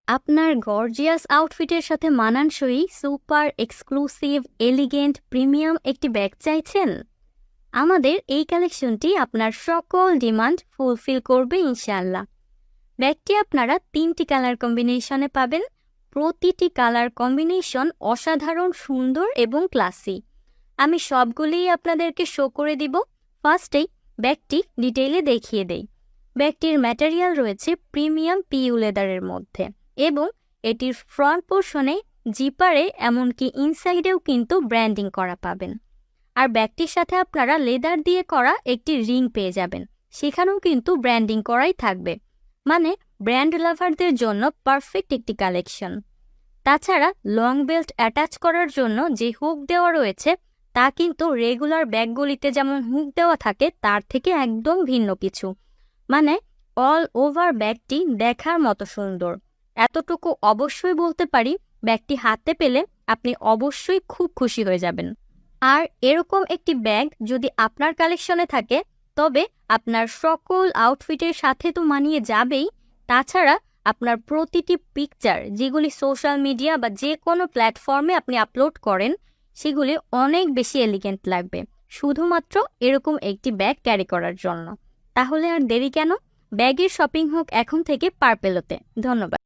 আপনার গর্জিয়াস আউটফিটের সাথে মানানসই সুপার এক্সক্লুসিভ এলিগেন্ট প্রিমিয়াম একটি ব্যাগ চাইছেন? আমাদের এই কালেকশনটি আপনার সকল ডিমান্ড ফুলফিল করবে ইনশাআল্লাহ। ব্যাগটি আপনারা 3টি কালার কম্বিনেশনে পাবেন। প্রতিটি কালার কম্বিনেশন অসাধারণ সুন্দর এবং ক্লাসি। আমি সবগুলিই আপনাদেরকে শো করে দিব। ফার্স্টেই ব্যাগটি ডিটেইলে দেখিয়ে দেই। ব্যাগটির ম্যাটেরিয়াল রয়েছে প্রিমিয়াম পিইউ লেদারের মধ্যে এবং এটির ফ্রন্ট পোর্শনে জিপারে এমনকি ইনসাইডেও কিন্তু ব্র্যান্ডিং করা পাবেন। আর ব্যাগটির সাথে আপনারা লেদার দিয়ে করা একটি রিং পেয়ে যাবেন, সেখানেও কিন্তু ব্র্যান্ডিং করাই থাকবে। মানে ব্র্যান্ড লাভারদের জন্য পারফেক্ট একটি কালেকশন। তাছাড়া লং বেল্ট অ্যাটাচ করার জন্য যে হুক দেওয়া রয়েছে তা কিন্তু রেগুলার ব্যাগগুলিতে যেমন হুক দেওয়া থাকে তার থেকে একদম ভিন্ন কিছু। মানে অল ওভার ব্যাগটি দেখার মতো সুন্দর। এতটুকু অবশ্যই বলতে পারি, ব্যাগটি হাতে পেলে আপনি অবশ্যই খুব খুশি হয়ে যাবেন। আর এরকম একটি ব্যাগ যদি আপনার কালেকশনে থাকে তবে আপনার সকল আউটফিটের সাথে তো মানিয়ে যাবেই। তাছাড়া আপনার প্রতিটি পিকচার যেগুলি সোশ্যাল মিডিয়া বা যে কোনো প্ল্যাটফর্মে আপনি আপলোড করেন সেগুলি অনেক বেশি এলিগেন্ট লাগবে শুধুমাত্র এরকম একটি ব্যাগ ক্যারি করার জন্য। তাহলে আর দেরি কেন? ব্যাগের শপিং হোক এখন থেকে পার্পেলোতে। ধন্যবাদ।